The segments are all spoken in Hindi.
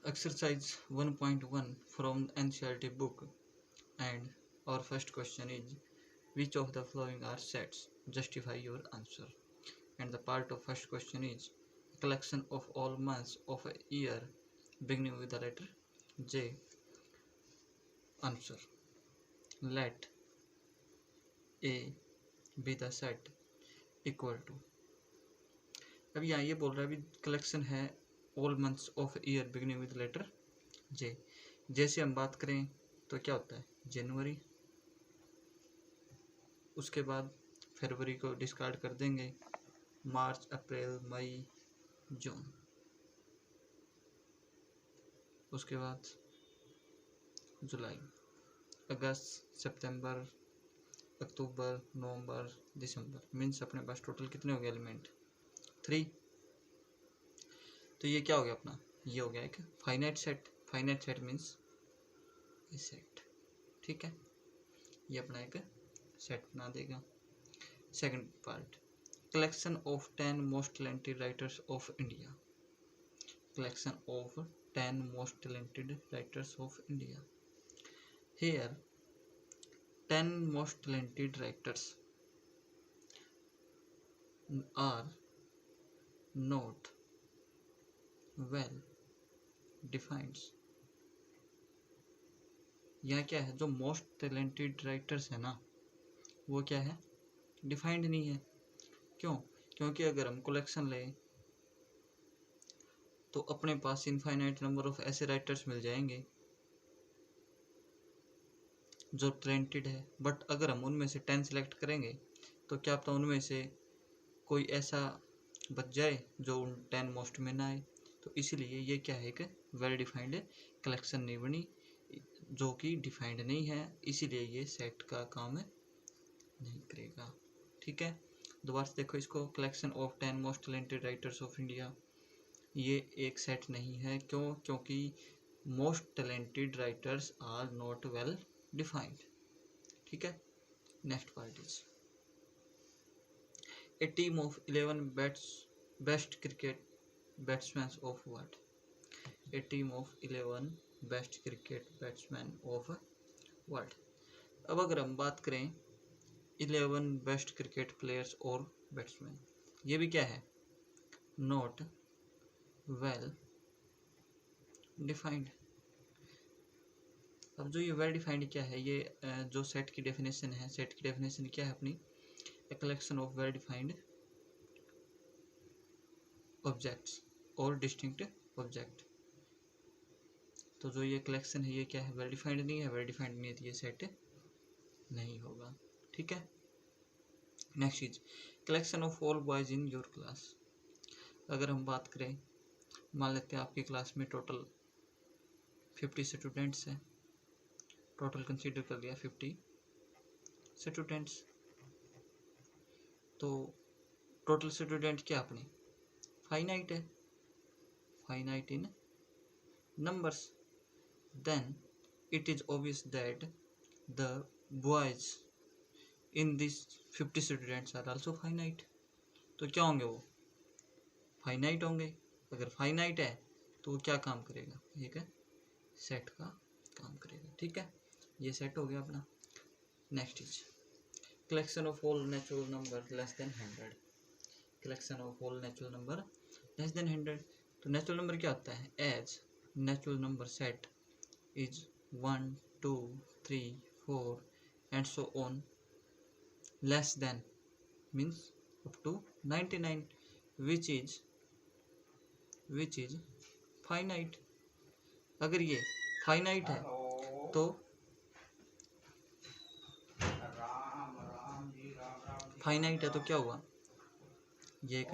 Exercise 1.1 from NCERT book, and our first question is, which of the following are sets? Justify your answer. And the part of first question is, a collection of all months of a year beginning with the letter J. Answer. Let A be the set equal to. अब यहाँ ये बोल रहा है अभी कलेक्शन है all months of year beginning with letter J. जैसे हम बात करें तो क्या होता है जनवरी, उसके बाद फरवरी को डिस्कार्ड कर देंगे, मार्च अप्रैल मई जून, उसके बाद जुलाई अगस्त सितंबर अक्टूबर नवंबर दिसंबर। मीन्स अपने पास टोटल कितने हो गए एलिमेंट 3। तो ये क्या हो गया अपना, ये हो गया एक finite set. Finite set means set, ठीक है, ये अपना एक सेट बना देगा। Second part, collection of 10 most talented writers of India. Collection of 10 most talented writers of India. Here 10 most talented writers are not well defined। यहाँ क्या है, जो मोस्ट टैलेंटेड राइटर्स है ना वो क्या है, डिफाइंड नहीं है। क्यों? क्योंकि अगर हम कलेक्शन लें तो अपने पास इनफाइनाइट नंबर ऑफ ऐसे राइटर्स मिल जाएंगे जो टैलेंटेड है, बट अगर हम उनमें से 10 सिलेक्ट करेंगे तो क्या पता उनमें से कोई ऐसा बच जाए जो उन 10 मोस्ट में ना आए। तो इसीलिए ये क्या है, एक वेल डिफाइंड कलेक्शन नहीं बनी, जो कि डिफाइंड नहीं है, इसीलिए ये सेट का काम नहीं करेगा। ठीक है, दोबारा से देखो इसको, collection of 10 most talented writers of India, ये एक सेट नहीं है। क्यों? क्योंकि most talented writers are not well defined. ठीक है, next part is, a team of 11 best cricket batsman of world. A team of 11 best cricket batsman of world. अब अगर हम बात करें 11 बेस्ट क्रिकेट प्लेयर्स और बैट्समैन, ये भी क्या है, नॉट वेल डिफाइंड। अब जो ये वेल डिफाइंड क्या है, ये जो सेट की डेफिनेशन है, सेट की डेफिनेशन क्या है अपनी, a collection of well defined objects और डिस्टिंक्ट ऑब्जेक्ट। तो जो ये कलेक्शन है ये क्या है, वेल डिफाइंड नहीं है, वेल डिफाइंड नहीं है तो ये सेट नहीं होगा। ठीक है, next is collection of all boys in your class. अगर हम बात करें, मान लेते हैं आपकी क्लास में टोटल 50 स्टूडेंट्स हैं, टोटल कंसीडर कर लिया 50 स्टूडेंट्स। तो टोटल स्टूडेंट क्या अपने फाइनाइट है, finite in numbers, then it is obvious that the boys in these 50 students are also finite। तो क्या होंगे, वो फाइनाइट होंगे। अगर फाइनाइट है तो वो क्या काम करेगा, एक सेट का काम करेगा। ठीक है, ये सेट हो गया अपना। Next is collection of all natural number less then 100। Collection of all natural number less then 100। तो नेचुरल नंबर क्या होता है, as natural number set is 1 2 3 4 and so on, less than means up to 99, which is finite। अगर ये फाइनाइट है तो फाइनाइट है तो क्या हुआ, ये एक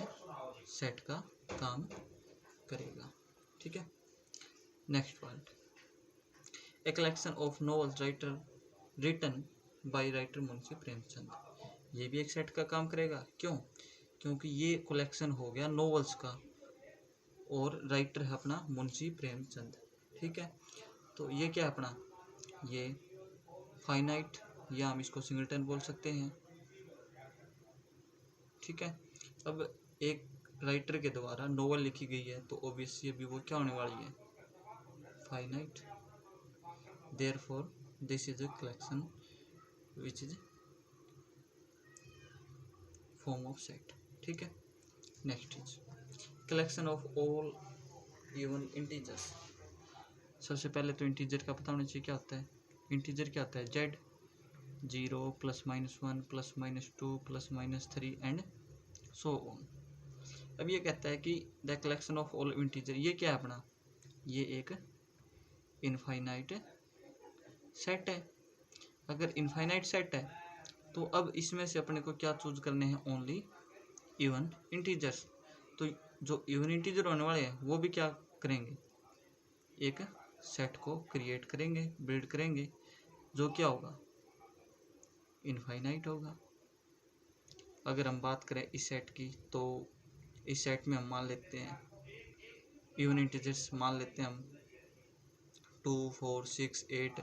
सेट का काम करेगा। ठीक है, next part, a collection of novels written by writer Munshi Premchand. ये भी एक सेट का काम करेगा। क्यों? क्योंकि ये कलेक्शन हो गया नॉवेल्स का और राइटर है अपना मुंशी प्रेमचंद। ठीक है, तो ये क्या है अपना, ये फाइनाइट, या हम इसको सिंगलटन बोल सकते हैं। ठीक है, अब एक राइटर के द्वारा नॉवेल लिखी गई है तो ऑब्वियसली अभी वो क्या होने वाली है, finite, therefore this is a collection which is form of set. ठीक है, next is collection of all even integers. सबसे पहले तो इंटीजर का पता होना चाहिए क्या होता है। इंटीजर क्या होता है, जेड, 0 +-1 +-2 +-3 एंड सो ऑन। अब ये कहता है कि the collection of all integer, ये क्या है अपना, ये एक इनफाइनाइट सेट है। अगर इनफाइनाइट सेट है तो अब इसमें से अपने को क्या चूज करने हैं, ओनली इवन इंटीजर्स। तो जो इवन इंटीजर होने वाले हैं वो भी क्या करेंगे, एक सेट को क्रिएट करेंगे, बिल्ड करेंगे, जो क्या होगा, इनफाइनाइट होगा। अगर हम बात करें इस सेट की, तो इस सेट में हम मान लेते हैं इवन इंटीजर्स, मान लेते हैं हम 2 4 6 8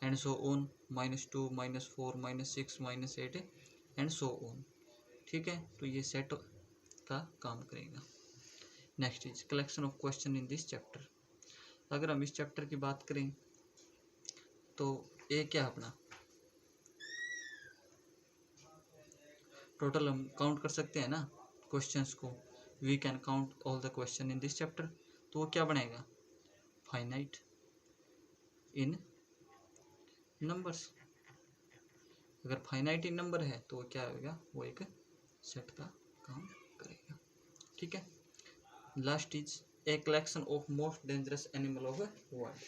and so on, -2 -4 -6 -8 and so on. ठीक है, तो ये सेट का काम करेगा। Next is collection of question in this chapter. अगर हम इस चैप्टर की बात करें तो ए क्या अपना, टोटल हम काउंट कर सकते हैं ना क्वेश्चंस को, we can count all the question in this chapter. तो वो क्या बनेगा, फाइनाइट इन नंबर्स। अगर फाइनाइट इन नंबर है तो वो क्या होगा, वो एक सेट का काम करेगा। ठीक है, last is a collection of most dangerous animal of world.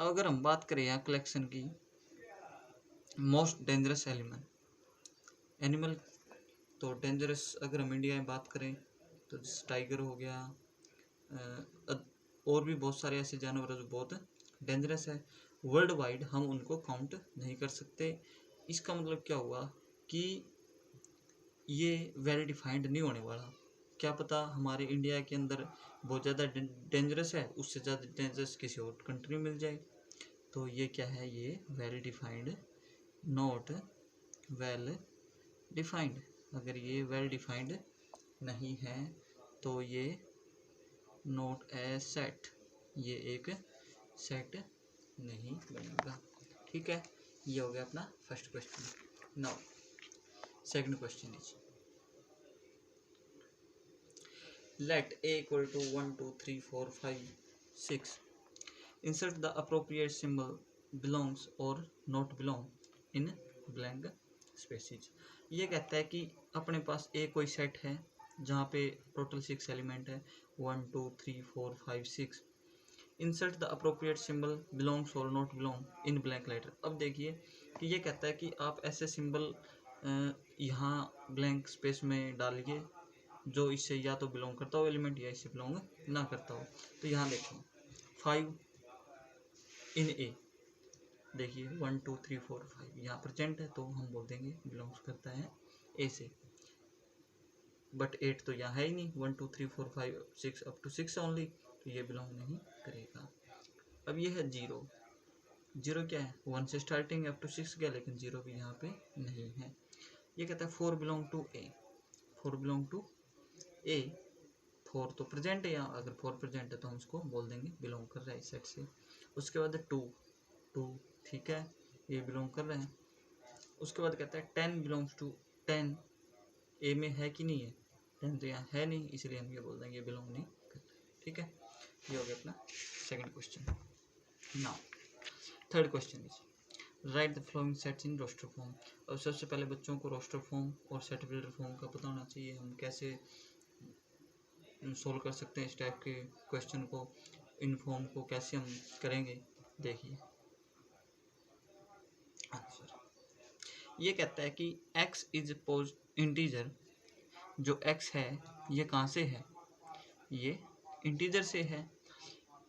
अगर हम बात करें यहाँ कलेक्शन की, मोस्ट डेंजरस एनिमल, तो डेंजरस अगर हम इंडिया में बात करें तो टाइगर हो गया, और भी बहुत सारे ऐसे जानवर जो बहुत डेंजरस है। वर्ल्ड वाइड हम उनको काउंट नहीं कर सकते। इसका मतलब क्या हुआ कि ये वेल डिफाइंड नहीं होने वाला। क्या पता हमारे इंडिया के अंदर बहुत ज़्यादा डेंजरस है, उससे ज़्यादा डेंजरस किसी और कंट्री में मिल जाए। तो ये क्या है, ये well defined, not well defined. अगर ये वेल डिफाइंड नहीं है तो ये नॉट ए सेट, ये एक सेट नहीं बनेगा। ठीक है, ये हो गया अपना first question. Now second question is let a equal to 1 2 3 4 5 6 insert the appropriate symbol belongs or not belong in blank spaces। ये कहता है कि अपने पास ए कोई सेट है जहाँ पे टोटल 6 एलिमेंट है, 1 2 3 4 5 6। Insert the appropriate symbol belongs और not belong in blank letter. अब देखिए कि ये कहता है कि आप ऐसे सिंबल यहाँ ब्लैंक स्पेस में डालिए जो इससे या तो बिलोंग करता हो एलिमेंट या इससे बिलोंग ना करता हो। तो यहाँ देखो 5 इन ए, देखिए 1 2 3 4 5 यहाँ प्रेजेंट है तो हम बोल देंगे बिलोंग्स करता है ए से। बट 8 तो यहाँ है ही नहीं, 1 2 3 4 5 6 अप टू 6 ओनली, तो ये बिलोंग नहीं करेगा। अब ये है 0, 0 क्या है, 1 से स्टार्टिंग अप टू 6 गया, लेकिन 0 भी यहाँ पे नहीं है। ये कहता है 4 belong to A, 4 belong to A, 4 तो प्रेजेंट है यहाँ, अगर 4 प्रेजेंट है तो हम उसको बोल देंगे बिलोंग कर रहा है इस सेट से। उसके बाद 2 ठीक है, ये बिलोंग कर रहे हैं। उसके बाद कहता है 10 बिलोंग्स टू 10, ए में है कि नहीं है, 10 तो यहाँ है नहीं, इसलिए हम ये बोल देंगे बिलोंग नहीं करता। ठीक है, ये हो गया अपना second question. Now third question is write the following sets in roster form. अब सबसे पहले बच्चों को रोस्टर फॉर्म और सेट बिल्डर फॉर्म का पता होना चाहिए। हम कैसे सोल्व कर सकते हैं इस टाइप के क्वेश्चन को, इन फॉर्म को कैसे हम करेंगे, देखिए आंसर। ये कहता है कि x इज इंटीजर, जो x है ये कहाँ से है, ये इंटीजर से है।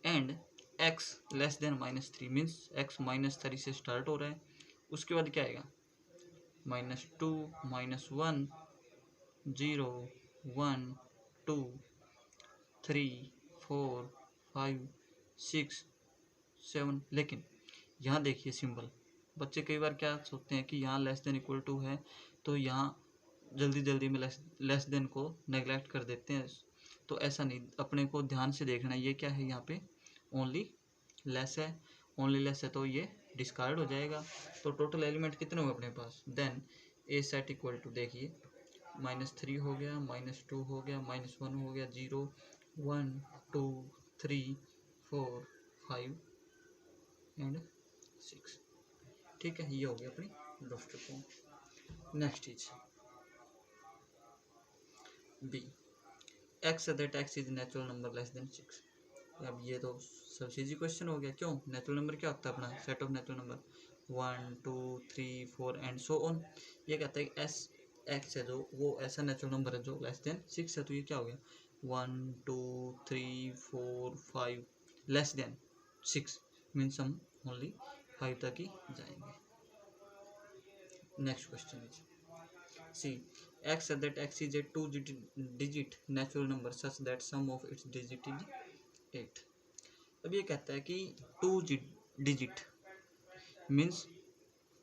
And x less then -3 means x -3 से स्टार्ट हो रहा है। उसके बाद क्या आएगा, -2 -1 0 1 2 3 4 5 6 7। लेकिन यहाँ देखिए सिंबल, बच्चे कई बार क्या सोचते हैं कि यहाँ लेस देन इक्वल टू है तो यहाँ जल्दी जल्दी में लेस देन को नेग्लेक्ट कर देते हैं। तो ऐसा नहीं, अपने को ध्यान से देखना है, ये क्या है यहाँ पे ओनली लेस है, ओनली लेस है तो ये डिस्कार्ड हो जाएगा। तो टोटल एलिमेंट कितने हुए अपने पास, then A set equal to देखिए -3 हो गया, -2 हो गया, -1 हो गया, 0 1 2 3 4 5 एंड 6। ठीक है, ये हो गया अपनी lowest form. Next is B, x that x is natural number less than 6। अब ये तो सबसे इजी क्वेश्चन हो गया। क्यों, नेचुरल नंबर क्या होता है अपना, set of natural number 1 2 3 4 and so on. ये कहता है कि एस एक्स है जो वो ऐसा नेचुरल नंबर है जो लेस देन 6 है। तो ये क्या हो गया 1 2 3 4 5 लेस देन 6 मीन्स हम ओनली 5 तक ही जाएंगे। Next question is C, x that x is a two digit natural number such that sum of its digit is 8। अब ये कहता है कि 2 डिजिट मीन्स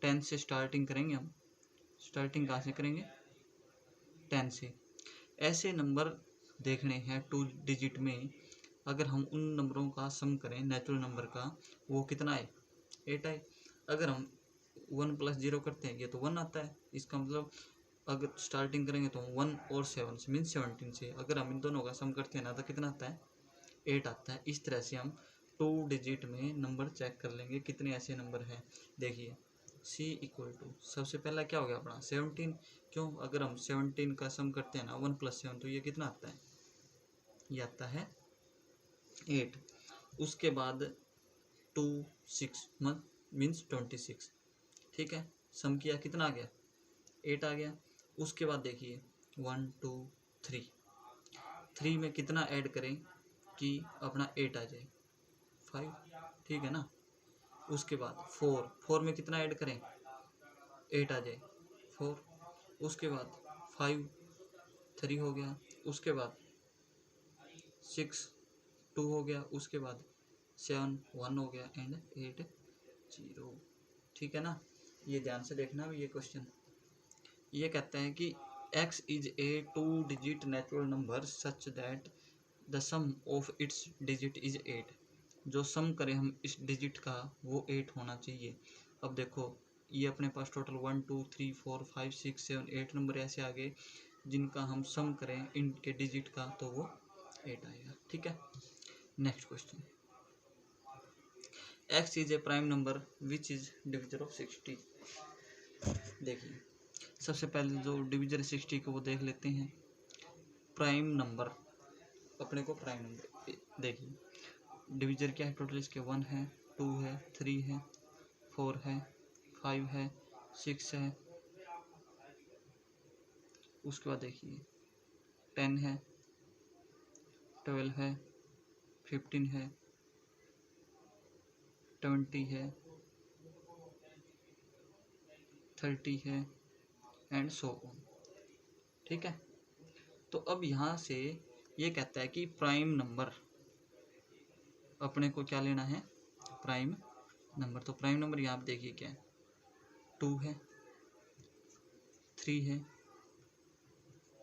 10 से स्टार्टिंग करेंगे हम। स्टार्टिंग कहाँ से करेंगे, 10 से। ऐसे नंबर देखने हैं 2 डिजिट में, अगर हम उन नंबरों का सम करें नेचुरल नंबर का, वो कितना आए, 8 आए। अगर हम 1 + 0 करते हैं ये तो 1 आता है। इसका मतलब अगर स्टार्टिंग करेंगे तो 1 और 7 से मीन्स 17 से, अगर हम इन दोनों का सम करते हैं ना तो कितना आता है, 8 आता है। इस तरह से हम 2 डिजिट में नंबर चेक कर लेंगे कितने ऐसे नंबर हैं। देखिए c इक्वल टू सबसे पहला क्या हो गया अपना 17। क्यों, अगर हम 17 का सम करते हैं ना 1 + 7 तो ये कितना आता है, ये आता है 8। उसके बाद 2 6 मीन्स 26। ठीक है, सम किया कितना आ गया, 8 आ गया। उसके बाद देखिए 1 2 3 में कितना ऐड करें कि अपना 8 आ जाए, 5। ठीक है ना। उसके बाद 4 में कितना ऐड करें, 8 आ जाए, 4। उसके बाद 5 3 हो गया। उसके बाद 6 2 हो गया। उसके बाद 7 1 हो गया एंड 8 0। ठीक है ना, ये ध्यान से देखना ये क्वेश्चन। ये कहता है कि x is a 2 digit natural number such that the sum of its digit is 8। जो सम करें हम इस डिजिट का वो 8 होना चाहिए। अब देखो ये अपने पास टोटल 1 2 3 4 5 6 7 8 नंबर ऐसे आ गए जिनका हम सम करें इनके डिजिट का तो वो 8 आएगा। ठीक है, next question, x is A prime number which is divisor of 60। देखिए सबसे पहले जो डिविजर 60 को वो देख लेते हैं। प्राइम नंबर, अपने को प्राइम नंबर देखिए डिविजर क्या है, टोटल इसके 1 है 2 है 3 है 4 है 5 है 6 है। उसके बाद देखिए 10 है 12 है 15 है 20 है 30 है एंड सो ऑन। ठीक है, तो अब यहाँ से ये कहता है कि प्राइम नंबर अपने को क्या लेना है, प्राइम नंबर। तो प्राइम नंबर यहाँ पे देखिए क्या है, 2 है 3 है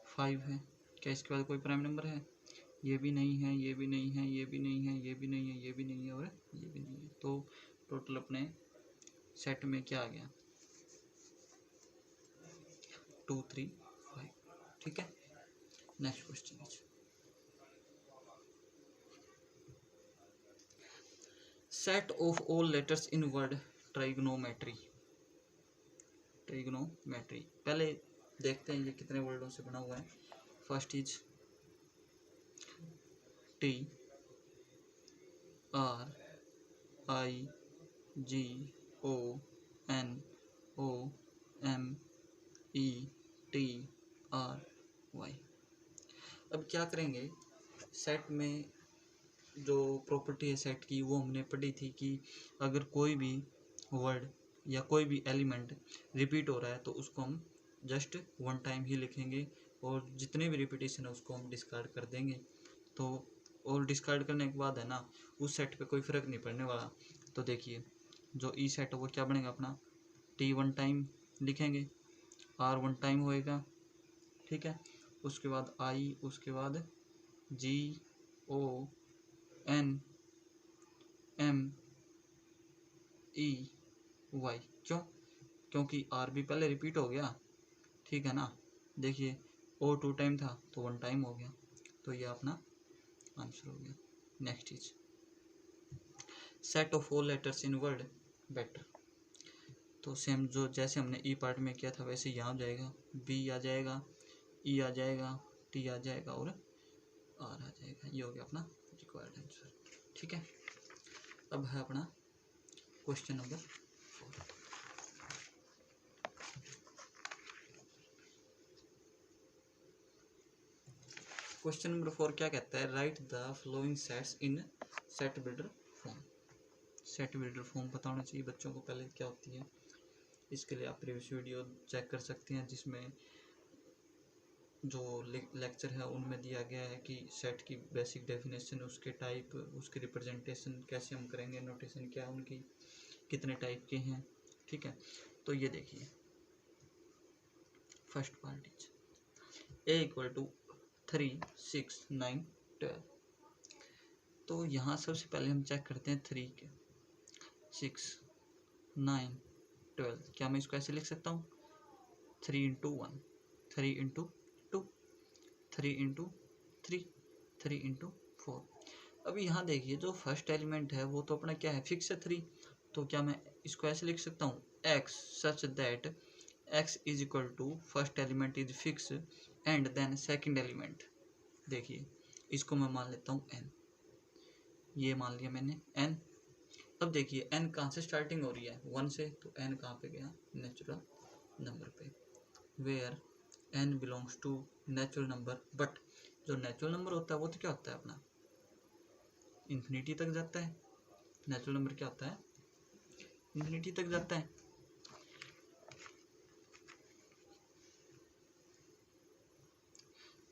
5 है। क्या इसके बाद कोई प्राइम नंबर है, ये भी नहीं है, ये भी नहीं है, ये भी नहीं है, ये भी नहीं है, ये भी नहीं है और ये भी नहीं है। तो टोटल अपने सेट में क्या आ गया, 2 3 5। ठीक है, next question is set of all letters in word trigonometry. Trigonometry पहले देखते हैं ये कितने वर्डों से बना हुआ है। First is T R I G O N O M E T R Y। अब क्या करेंगे, सेट में जो प्रॉपर्टी है सेट की वो हमने पढ़ी थी कि अगर कोई भी वर्ड या कोई भी एलिमेंट रिपीट हो रहा है तो उसको हम जस्ट 1 टाइम ही लिखेंगे और जितने भी रिपीटेशन है उसको हम डिस्कार्ड कर देंगे। तो और डिस्कार्ड करने के बाद है ना उस सेट पे कोई फ़र्क नहीं पड़ने वाला। तो देखिए जो ई सेट है वो क्या बनेगा अपना, T 1 टाइम लिखेंगे, R 1 टाइम होएगा। ठीक है, उसके बाद I, उसके बाद G O N M Y. क्यों? क्योंकि आर भी पहले रिपीट हो गया, ठीक है ना। देखिए ओ 2 टाइम था तो 1 टाइम हो गया, तो ये अपना आंसर हो गया। Next is set of all letters in word better. तो सेम जो जैसे हमने ई पार्ट में किया था वैसे यहाँ आ जाएगा, बी आ जाएगा, ई आ जाएगा, टी आ जाएगा और आर आ जाएगा। ये हो गया अपना रिक्वायर्ड आंसर, ठीक है। अब है अपना क्वेश्चन नंबर 4। क्वेश्चन नंबर 4 क्या कहता है? Right the following sets in set builder form. Set builder form पता होना चाहिए बच्चों को पहले क्या होती है। इसके लिए आप प्रीवियस वीडियो चेक कर सकते हैं, जिसमें जो लेक्चर है उनमें दिया गया है कि सेट की बेसिक डेफिनेशन, उसके टाइप, उसके रिप्रेजेंटेशन कैसे हम करेंगे, नोटेशन क्या उनकी, कितने टाइप के हैं, ठीक है। तो ये देखिए first part is A equal to 3, 6, 9, 12। तो यहाँ सबसे पहले हम चेक करते हैं 3 के, 6, 9, 12। क्या मैं इसको ऐसे लिख सकता हूँ? 3 इंटू 1, 3 इंटू 2, 3 इंटू 3, 3 इंटू 4। अभी यहाँ देखिए जो फर्स्ट एलिमेंट है वो तो अपना क्या है, फिक्स है 3। तो क्या मैं इसको ऐसे लिख सकता हूँ? x such that x is equal to first element is fix and then second element. देखिए इसको मैं मान लेता हूँ n, ये मान लिया मैंने n। अब देखिए n कहाँ से स्टार्टिंग हो रही है? 1 से, तो n कहाँ पे गया? नेचुरल नंबर पे, where n belongs to natural number. But जो नेचुरल नंबर होता है वो तो क्या होता है अपना, इन्फिनिटी तक जाता है। नेचुरल नंबर क्या होता है? इन्फिनिटी तक जाता है।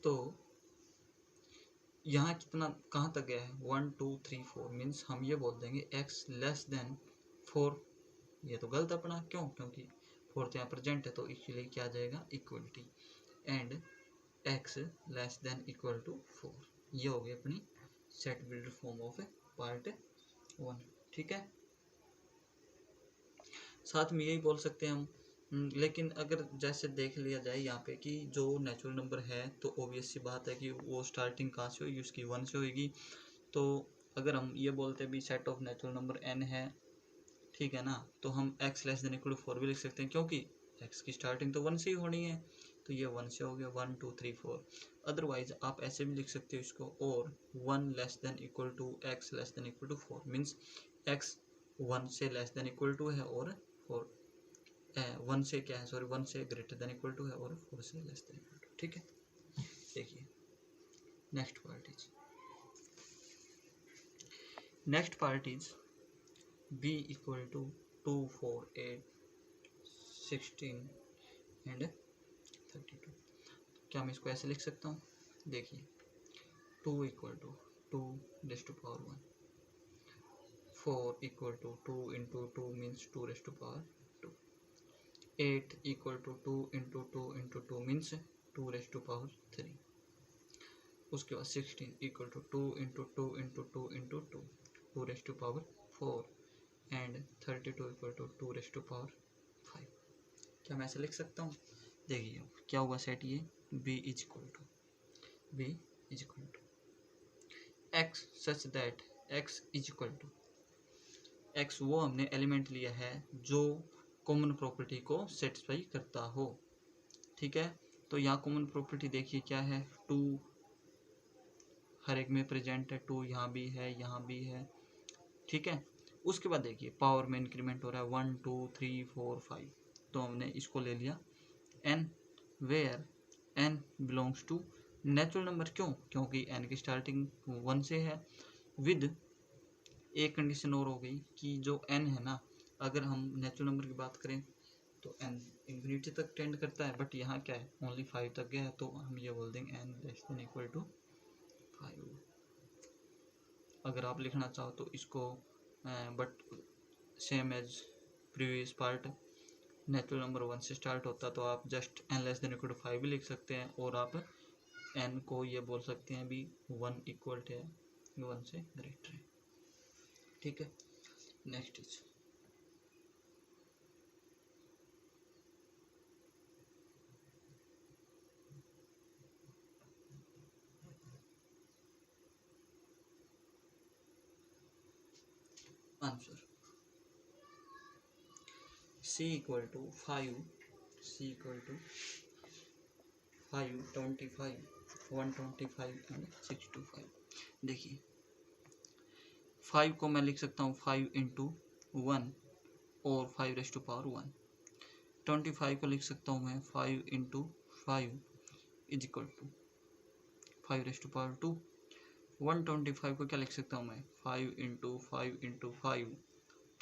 तो यहाँ कितना कहाँ तक गया है? 1 2 3 4 मीन्स हम ये बोल देंगे x लेस देन 4। ये तो गलत अपना, क्यों? क्योंकि 4 यहाँ प्रेजेंट है, तो इसलिए क्या आ जाएगा? Equality and x less than equal to 4। ये हो गई अपनी set builder form of part 1, ठीक है। साथ में यही बोल सकते हैं हम, लेकिन अगर जैसे देख लिया जाए यहाँ पे कि जो नेचुरल नंबर है तो ऑब्वियस सी बात है कि वो स्टार्टिंग कहाँ से होगी? उसकी 1 से होगी। तो अगर हम ये बोलते भी set of natural number n है, ठीक है ना, तो हम x less than equal to 4 भी लिख सकते हैं, क्योंकि x की स्टार्टिंग तो 1 से ही होनी है। तो ये 1 से हो गया, 1 2 3 4। अदरवाइज आप ऐसे भी लिख सकते हो इसको, और 1 less than equal to x less than equal to 4 means x 1 से लेस देन इक्वल टू है और 4 1 से क्या है, सॉरी 1 से ग्रेटर देन इक्वल टू है और 4 से लेस देन इक्वल टू, ठीक है। देखिए next part is b equal to 2 4 8 16 and 32। क्या मैं इसको ऐसे लिख सकता हूँ? देखिए 2 equal to 2 raise to power 1, 4 equal to 2 into 2 means 2 raise to power 2, 8 equal to 2 into 2 into 2 means 2 raise to power 3। उसके बाद 16 equal to 2 into 2 into 2 into 2, 2 raise to power 4 and 32 equal to 2 raise to power 5। क्या मैं ऐसे लिख सकता हूँ? देखिए क्या हुआ सेट, ये b is equal to x such that x is equal to x वो हमने एलिमेंट लिया है जो कॉमन प्रॉपर्टी को सेटिस्फाई करता हो, ठीक है। तो यहाँ कॉमन प्रॉपर्टी देखिए क्या है, 2 हर एक में प्रेजेंट है, 2 यहाँ भी है, यहाँ भी है, ठीक है। उसके बाद देखिए पावर में इंक्रीमेंट हो रहा है 1 2 3 4 5। तो हमने इसको ले लिया n, where n belongs to natural number. क्यों? क्योंकि n की स्टार्टिंग 1 से है। विद एक कंडीशन और हो गई कि जो n है ना, अगर हम नेचुरल नंबर की बात करें तो n इन्फिनिटी तक टेंड करता है, बट यहाँ क्या है, ओनली 5 तक गया है, तो हम ये बोल देंगे n less than equal to 5। अगर आप लिखना चाहो तो इसको but same as previous part, natural number 1 से स्टार्ट होता तो आप just n less than equal to 5 भी लिख सकते हैं, और आप n को ये बोल सकते हैं भी 1 इक्वल है 1 से ग्रेटर है, ठीक है। Next is answer C equal to 5, C equal to 5, 25, 125 and 625। देखिए 5 को मैं लिख सकता हूँ 5 इंटू 1 और 5⁻1। 25 को लिख सकता हूँ मैं 5 इंटू 5 इज इक्वल टू 5⁻2। 125 को क्या लिख सकता हूँ मैं 5 into 5 into 5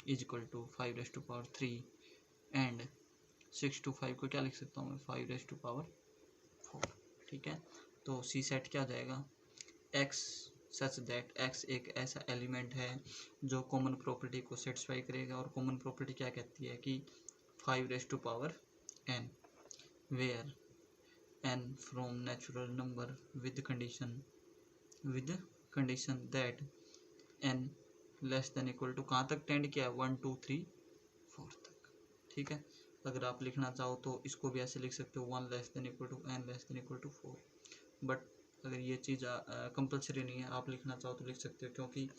is equal to 5⁻3 and 625 को क्या लिख सकता हूँ मैं 5⁻4। ठीक है, तो सी सेट क्या आ जाएगा, एक्स सच दैट एक्स एक ऐसा एलिमेंट है जो कॉमन प्रॉपर्टी को सेटिस्फाई करेगा। और कॉमन प्रॉपर्टी क्या कहती है कि 5⁻n where n from natural number with condition that n less than equal to कहाँ तक टेंड किया है 1 2 3 4 तक। ठीक है, अगर आप लिखना चाहो तो इसको भी ऐसे लिख सकते हो 1 less than equal to n less than equal to 4। But अगर ये चीज़ कंपलसरी नहीं है, आप लिखना चाहो तो लिख सकते हो, क्योंकि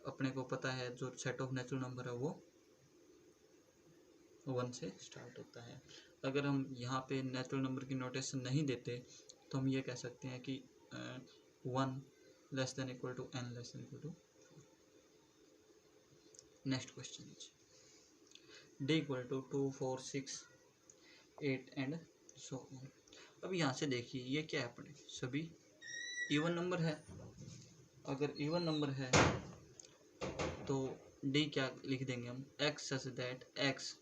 अपने को पता है जो सेट ऑफ नेचुरल नंबर है वो 1 से स्टार्ट होता है। अगर हम यहाँ पे नेचुरल नंबर की नोटेशन नहीं देते तो हम ये कह सकते हैं कि 1 less than equal to n less than equal to 4। Next question is d equal to 2 4 6 8 and so on. अब यहाँ से देखिए ये क्या है, अपने सभी इवन नंबर है। अगर इवन नंबर है तो d क्या लिख देंगे हम, x such that x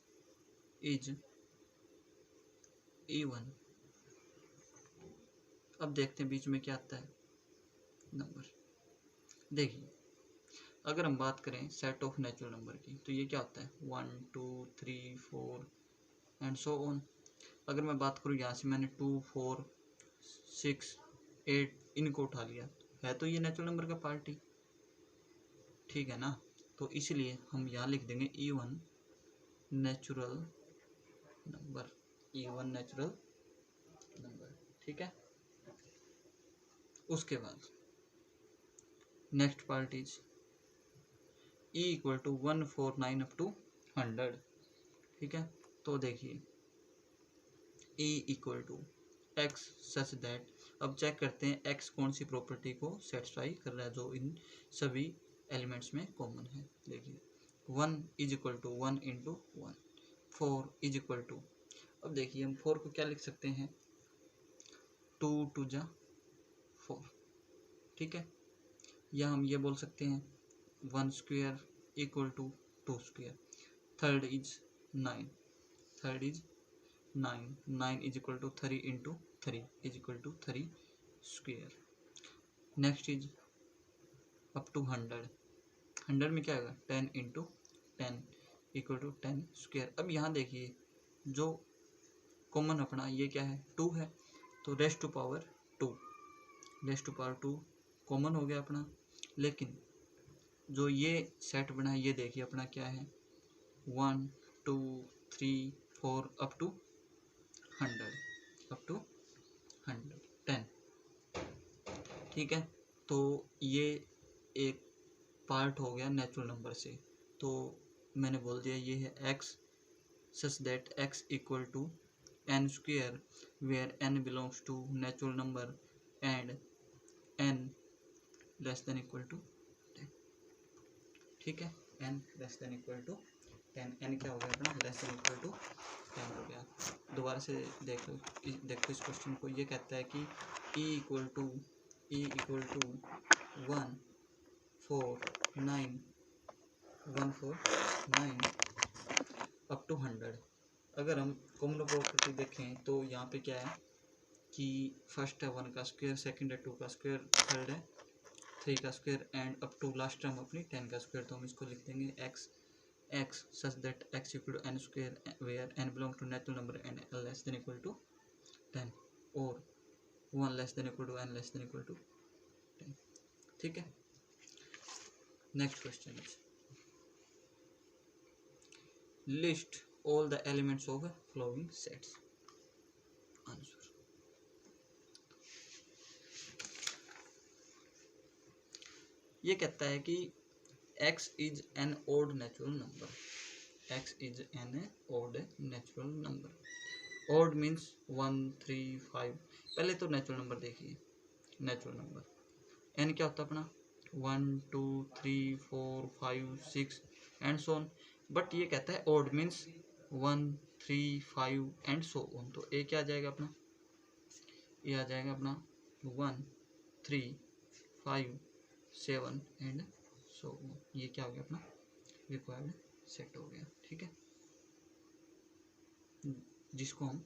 is even. अब देखते हैं बीच में क्या आता है नंबर। देखिए अगर हम बात करें सेट ऑफ नेचुरल नंबर की तो ये क्या होता है 1 2 3 4 एंड सो ऑन। अगर मैं बात करूँ यहाँ से मैंने 2 4 6 8 इनको उठा लिया, है तो ये नेचुरल नंबर का पार्ट ही, ठीक है ना। तो इसलिए हम यहाँ लिख देंगे even natural number, even natural number. ठीक है, उसके बाद next part is e equal to 149 up to 100। ठीक है, तो देखिए e equal to x such that, अब चेक करते हैं x कौन सी प्रॉपर्टी को सेटिस्फाई कर रहा है जो इन सभी एलिमेंट्स में कॉमन है। देखिए 1 is equal to 1 into 1, 4 is equal to, अब देखिए हम 4 को क्या लिख सकते हैं 2 2 जा 4। ठीक है, या हम ये बोल सकते हैं 1 square equal to 2 square. Third is 9, third is 9, 9 is equal to 3 into 3 is equal to 3 square. Next is up to 100, 100 में क्या आएगा 10 इंटू 10 इक्वल टू 10 स्क्वायर। अब यहाँ देखिए जो कॉमन अपना ये क्या है 2 है, तो raise to power 2, raise to power 2 common हो गया अपना। लेकिन जो ये सेट बना है ये देखिए अपना क्या है 1 2 3 4 अप टू 100, अप टू 100 10। ठीक है, तो ये एक पार्ट हो गया नेचुरल नंबर से। तो मैंने बोल दिया ये है x such that x equal to n square where n belongs to natural number and n less than equal to 10। ठीक है, n less than equal to 10, n क्या हो गया अपना लेस देन इक्वल टू 10 हो गया। दोबारा से देखो इस क्वेश्चन को, ये कहता है कि e equal to 1 4 9 1 4 9 up to 100। अगर हम कॉमन प्रॉपर्टी देखें तो यहाँ पे क्या है कि फर्स्ट है 1 का स्क्वायर, सेकंड है 2 का स्क्वायर, थर्ड है 3 का square and up to last term अपनी 10 का स्क्वायर। तो हम इसको लिख देंगे x such that x equal to n square where n belong to natural number and n less than equal to 10 और 1 less than equal to n less than equal to 10। ठीक है, next question is list all the elements of following sets. Answer ये कहता है कि x is an odd natural number. x is an odd natural number. odd means 1 3 5. पहले तो नेचुरल नंबर देखिए. नेचुरल नंबर n क्या होता है अपना 1 2 3 4 5 6 एंड सो ऑन. बट ये कहता है odd means 1 3 5 and so on. तो ए क्या आ जाएगा अपना, ये आ जाएगा अपना 1 3 5 7 एंड सो ऑन. ये क्या हो गया अपना रिक्वायर्ड सेट हो गया. ठीक है, जिसको हम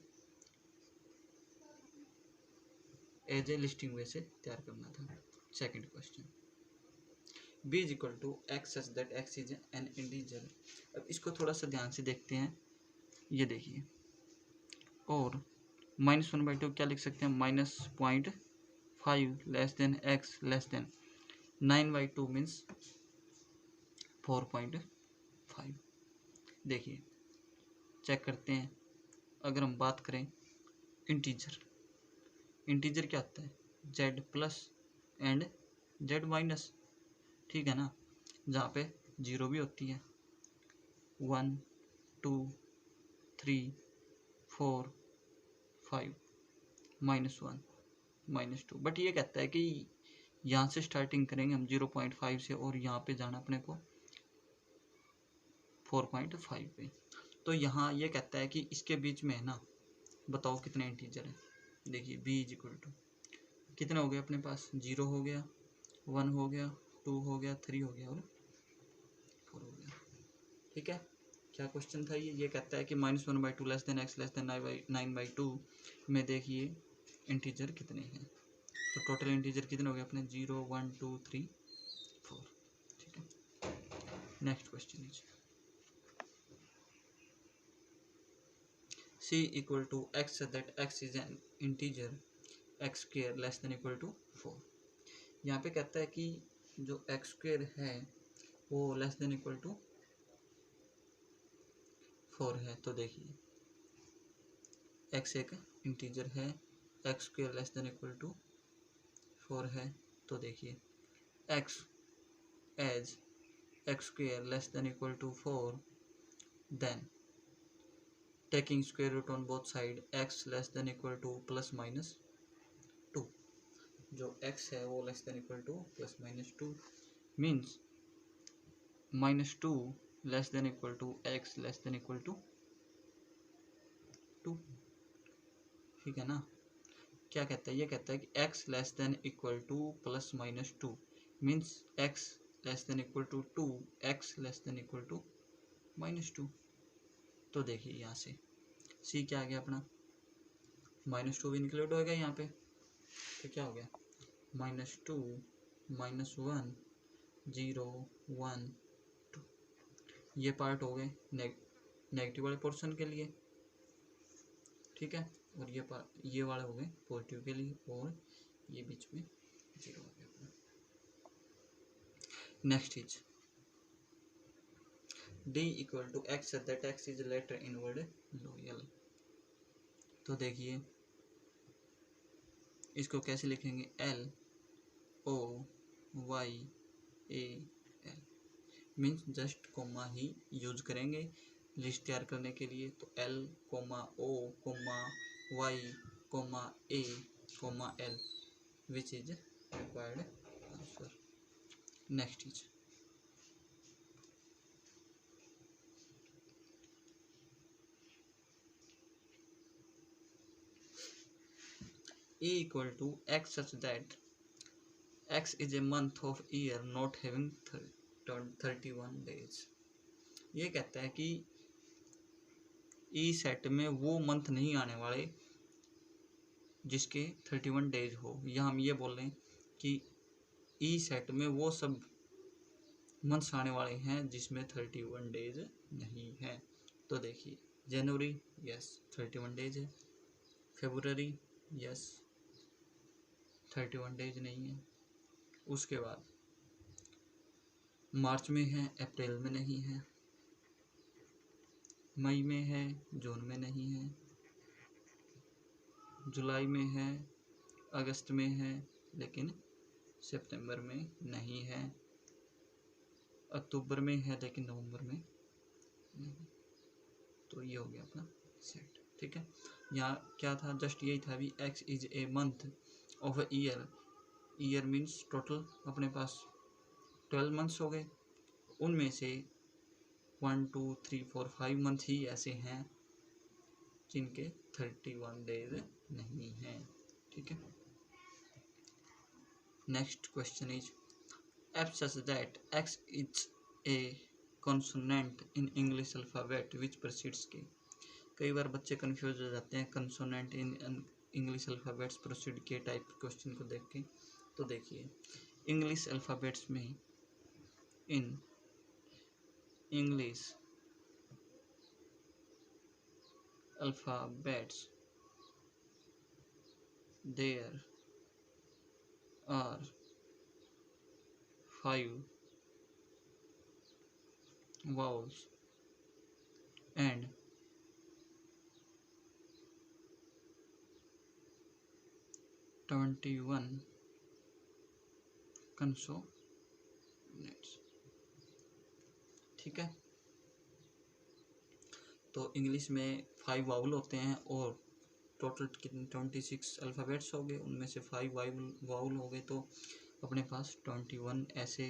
एज ए लिस्टिंग वे से तैयार करना था. Second question, b is equal to x such that x is an integer. अब इसको थोड़ा सा ध्यान से देखते हैं. ये देखिए, और -1/2 क्या लिख सकते हैं, -0.5 less than x less then 9/2 means 4.5. देखिए चेक करते हैं. अगर हम बात करें इंटीजर, इंटीजर क्या होता है z plus and z minus. ठीक है ना, जहाँ पे 0 भी होती है. 1 2 3 4 5 -1 -2. बट ये कहता है कि यहाँ से स्टार्टिंग करेंगे हम 0.5 से और यहाँ पे जाना अपने को 4.5 पे. तो यहाँ ये कहता है कि इसके बीच में है ना, बताओ कितने इंटीजर हैं. देखिए b इज इक्वल टू कितने हो गए अपने पास, 0 हो गया, 1 हो गया, 2 हो गया, 3 हो गया और 4 हो गया. ठीक है, क्या क्वेश्चन था ये कहता है कि -1/2 less than x less then 9/2 में देखिए इंटीजर कितने हैं. तो टोटल इंटीजर कितने हो गए अपने 0 1 2 3 4. ठीक है, next question is c equal to x that x is an integer x square less than equal to 4. यहाँ पे कहता है कि जो x स्क्वायर है वो लेस देन इक्वल टू 4 है. तो देखिए x एक इंटीजर है, x square less than equal to 4 है. तो देखिए x as x square less than equal to 4, then taking square root on both side x less than equal to plus minus 2. जो x है वो less than equal to plus minus 2 means -2 less than equal to x less than equal to 2. ठीक है ना, क्या कहता है, ये कहता है कि x less than equal to plus minus 2 means x less than equal to 2, x less than equal to -2. तो देखिए यहाँ से c क्या आ गया अपना, -2 भी इंक्लूड हो गया यहाँ पे. तो क्या हो गया -2 -1 0 1 2. ये पार्ट हो गए नेगेटिव वाले पोर्शन के लिए. ठीक है, और ये वाले हो गए पॉजिटिव के लिए, और ये बीच में 0 हो गया. Next is d equal to x that x is letter in word loyal. तो देखिए इसको कैसे लिखेंगे, L O Y A L means just comma ही यूज करेंगे लिस्ट तैयार करने के लिए. तो L O Y A L which is required answer. Next is E equal to x such that x is a month of year not having 31 days. ये कहता है कि ई सेट में वो मंथ नहीं आने वाले जिसके 31 डेज हो. या हम ये बोल रहे हैं कि ई सेट में वो सब मंथ्स आने वाले हैं जिसमें 31 डेज नहीं है. तो देखिए जनवरी यस 31 डेज है, फरवरी यस 31 डेज नहीं है, उसके बाद मार्च में है, अप्रैल में नहीं है, मई में है, जून में नहीं है, जुलाई में है, अगस्त में है, लेकिन सितंबर में नहीं है, अक्टूबर में है लेकिन नवंबर में नहीं। तो ये हो गया अपना सेट। ठीक है, यहाँ क्या था, जस्ट यही था अभी, x is a month of a year. Year means total अपने पास 12 मंथ्स हो गए, उनमें से 1 2 3 4 5 मंथ ही ऐसे हैं जिनके 31 डेज नहीं हैं। ठीक है, next question is F such that X is a consonant in English alphabet which precedes K। कई बार बच्चे कंफ्यूज हो जाते हैं consonant in English alphabets proceed के टाइप क्वेश्चन को देख के। तो देखिए, इंग्लिश अल्फ़ाबेट्स में in English alphabets there are 5 vowels and 21 consonants। ठीक है, तो इंग्लिश में 5 वाउल होते हैं और टोटल कितने 26 अल्फ़ाबेट्स हो गए, उनमें से 5 वाउल हो गए, तो अपने पास 21 ऐसे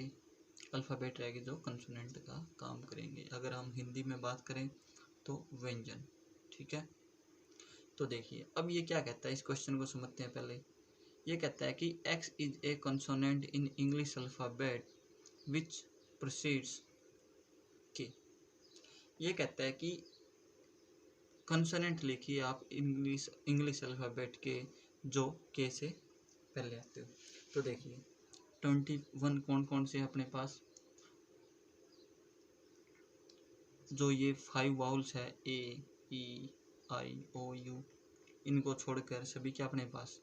अल्फ़ाबेट रहेंगे जो कंसोनेंट का काम करेंगे। अगर हम हिंदी में बात करें तो व्यंजन। ठीक है, तो देखिए अब ये क्या कहता है, इस क्वेश्चन को समझते हैं पहले। ये कहता है कि X is A consonant in English alphabet which proceeds के। ये कहता है कि कंसोनेंट लिखिए आप इंग्लिश अल्फ़ाबेट के जो के से पहले आते हो। तो देखिए 21 कौन कौन से अपने पास, जो ये 5 वाउल्स है ए ई आई ओ यू, इनको छोड़कर सभी क्या अपने पास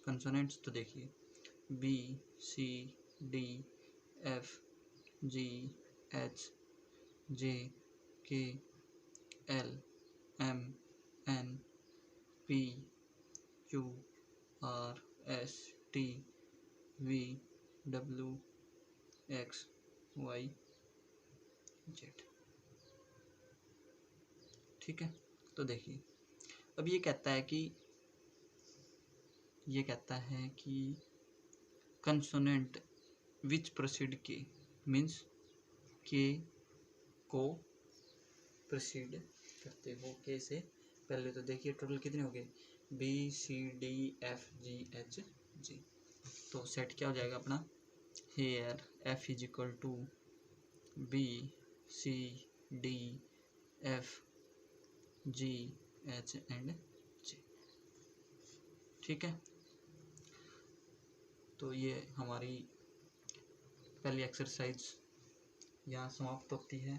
कंसोनेंट्स। तो देखिए B C D F G H J K L M N P Q R S T V W X Y Z. ठीक है, तो देखिए अब ये कहता है कि consonant which proceed K means K को प्रोसीड करते हो के से पहले। तो देखिए टोटल कितने हो गए, B C D F G H G. तो सेट क्या हो जाएगा अपना, here F is equal to B C D F G H and G. ठीक है, तो ये हमारी पहली एक्सरसाइज यहाँ समाप्त होती है।